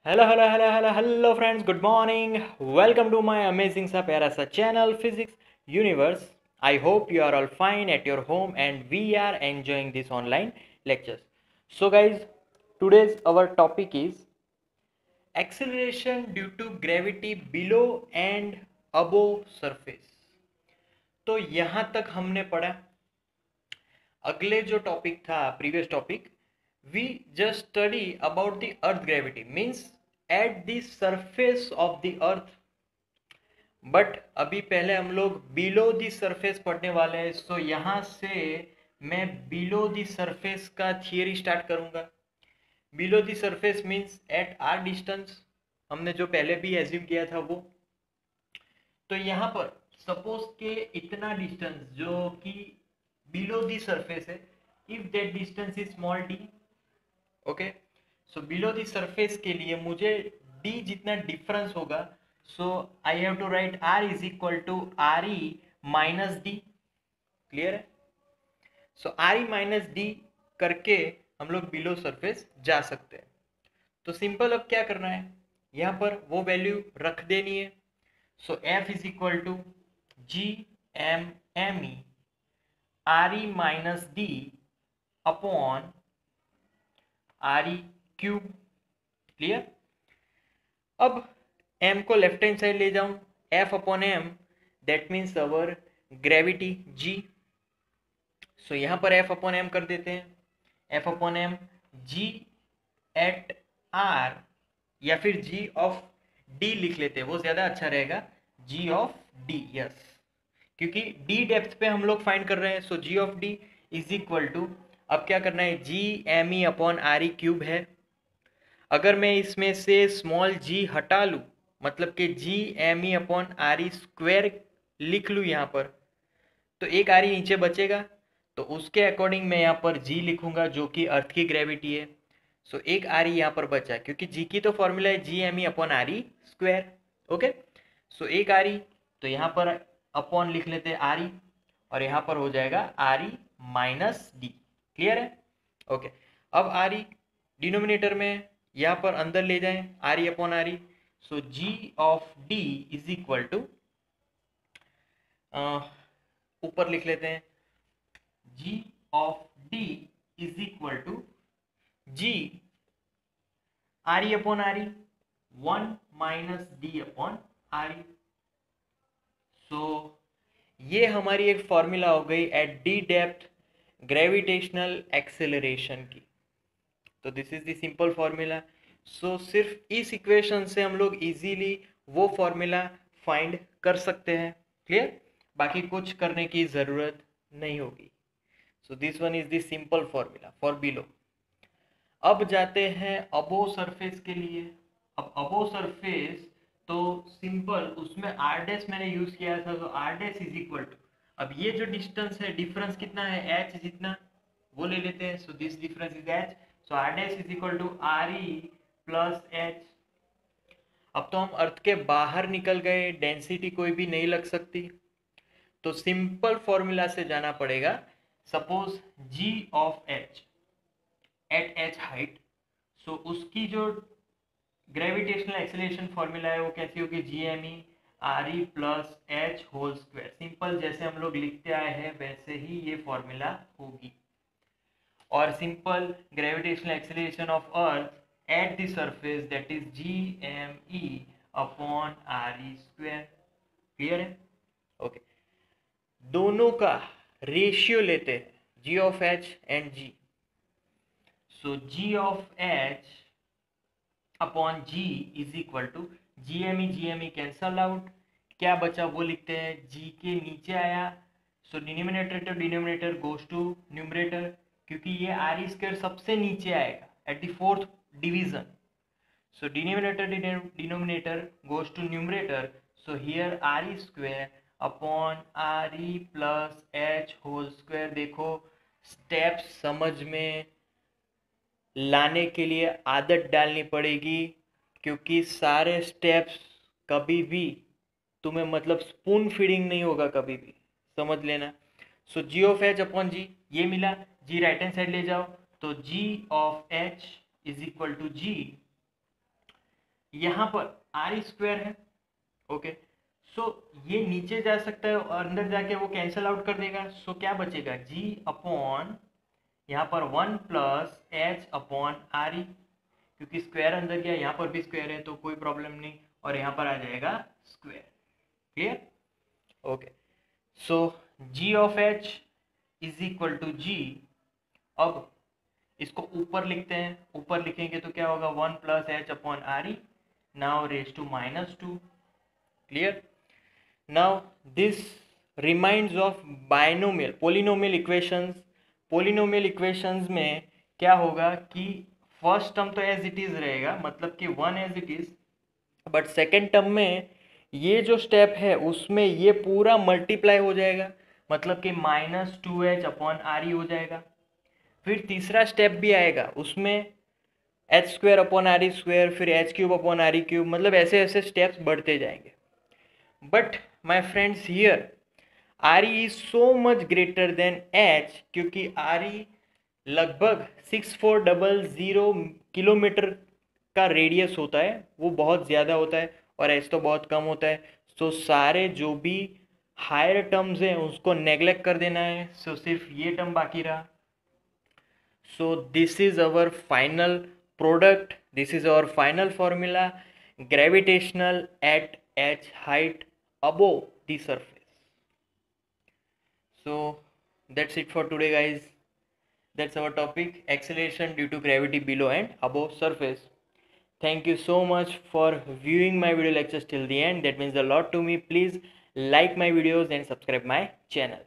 Hello friends, good morning. Welcome to my amazing सा प्यारा सा channel Physics Universe. I hope you are all fine at your home and we are enjoying this online lectures. So guys, today's our topic is acceleration due to gravity below and above surface. तो यहाँ तक हमने पढ़ा. अगले जो topic था previous topic we just study about the earth gravity means at the surface of the earth. But अभी पहले हम लोग बिलो द सरफेस पढ़ने वाले हैं. सो यहाँ से मैं बिलो द सरफेस का थियरी स्टार्ट करूँगा. Below the surface means at R distance, हमने जो पहले भी एज्यूम किया था वो. तो यहाँ पर सपोज के इतना डिस्टेंस जो कि बिलो द सरफेस है, if that distance is small D. Okay, so below the surface के लिए मुझे डी जितना डिफरेंस होगा, so I have to write R is equal to R E minus D. Clear है? So R E minus D करके हम लोग below surface जा सकते हैं. तो सिंपल अब क्या करना है, यहाँ पर वो वैल्यू रख देनी है. So F is equal to G M M E R E minus D upon R E cube. Clear? अब m को लेफ्ट हैंड साइड ले जाऊं, f upon M that means our gravity g. So यहां पर f upon M कर देते हैं. f upon M g at r या फिर g ऑफ d लिख लेते हैं, वो ज्यादा अच्छा रहेगा. g ऑफ d, यस, क्योंकि d डेप्थ पे हम लोग फाइंड कर रहे हैं. So g of d is equal to, अब क्या करना है, G M E upon R E cube है. अगर मैं इसमें से स्मॉल g हटा लूँ, मतलब कि G M E upon R E square लिख लूँ यहाँ पर, तो एक आर ई नीचे बचेगा. तो उसके अकॉर्डिंग मैं यहाँ पर g लिखूंगा जो कि अर्थ की ग्रेविटी है. सो एक आर ई यहाँ पर बचा, क्योंकि g की तो फॉर्मूला है G M E upon R E square. Okay, so एक आर ई, तो यहाँ पर अपॉन लिख लेते हैं आर ई, और यहाँ पर हो जाएगा R E minus D. Clear है? ओके, अब आर ई डिनोमिनेटर में यहाँ पर अंदर ले जाएं, R E upon R E. So G of D is equal to, ऊपर लिख लेते हैं, G of D is equal to G R E upon R E, 1 minus D upon R E. So ये हमारी एक फॉर्मूला हो गई at D depth gravitational acceleration की. तो this is the simple formula. So सिर्फ इस इक्वेशन से हम लोग इजीली वो फॉर्मूला फाइंड कर सकते हैं. क्लियर? बाकी कुछ करने की ज़रूरत नहीं होगी. So this one is the simple formula for below. अब जाते हैं अबो सरफेस के लिए. अब अबो सरफेस तो सिंपल, उसमें आर डैश मैंने यूज किया था, तो R dash is equal to, अब ये जो डिस्टेंस है, डिफरेंस कितना है, एच जितना, वो ले लेते हैं. So this difference is H. So R dash is equal to R E plus H. अब तो हम अर्थ के बाहर निकल गए, डेंसिटी कोई भी नहीं लग सकती, तो सिंपल फॉर्मूला से जाना पड़ेगा. Suppose G of H at H height, so उसकी जो ग्रेविटेशनल एक्सेलरेशन फॉर्मूला है वो कैसी होगी, G M E R E plus H whole square. Simple जैसे हम लोग लिखते आए हैं वैसे ही ये फॉर्मूला होगी. और simple gravitational acceleration of earth at the surface that is ji M E upon R E square. Clear है? ओके, दोनों का रेशियो लेते हैं, G of H and ji. So G of H upon ji is equal to G M E cancel out. क्या बचा वो लिखते हैं, जी के नीचे आया, सो denominator to denominator goes to numerator, क्योंकि ये आर ई स्क्वायर सबसे नीचे आएगा at the fourth division. So denominator denominator goes to numerator. So here R E square upon R E plus H whole square. देखो, steps समझ में लाने के लिए आदत डालनी पड़ेगी, क्योंकि सारे स्टेप्स कभी भी तुम्हें मतलब स्पून फीडिंग नहीं होगा कभी भी, समझ लेना. So G of H upon G, ये मिला, जी राइट हैंड साइड ले जाओ, तो G of H is equal to G यहाँ पर आर स्क्वायर है, ओके। सो ये नीचे जा सकता है और अंदर जाके वो कैंसिल आउट कर देगा। सो क्या बचेगा, जी अपॉन यहाँ पर 1 प्लस एच अपॉन आर ई, क्योंकि स्क्वायर अंदर गया, यहाँ पर भी स्क्वायर है तो कोई प्रॉब्लम नहीं, और यहाँ पर आ जाएगा square. Clear, okay. So G of H is equal to G, अब इसको ऊपर लिखते हैं, ऊपर लिखेंगे तो क्या होगा, 1 plus H upon R E, now raise to -2। Clear, now this reminds of binomial polynomial equations. Polynomial equations में क्या होगा कि फर्स्ट टर्म तो एज इट इज रहेगा, मतलब कि 1 as it is, but second term में ये जो स्टेप है उसमें ये पूरा मल्टीप्लाई हो जाएगा, मतलब कि -2h अपॉन आर ई हो जाएगा। फिर तीसरा स्टेप भी आएगा, उसमें H square upon R E square, फिर H cube upon R E cube, मतलब ऐसे ऐसे स्टेप्स बढ़ते जाएंगे। But my friends here R E is so much greater than H, क्योंकि आर ई लगभग 6400 किलोमीटर का रेडियस होता है, वो बहुत ज़्यादा होता है, और एच तो बहुत कम होता है। सो सारे जो भी हायर टर्म्स हैं उसको नेग्लेक्ट कर देना है, सो सिर्फ ये टर्म बाकी रहा। So this is our final product, this is our final formula, gravitational at h height above the surface. So that's it for today guys, that's our topic, acceleration due to gravity below and above surface. Thank you so much for viewing my video lectures till the end, that means a lot to me. Please like my videos and subscribe my channel.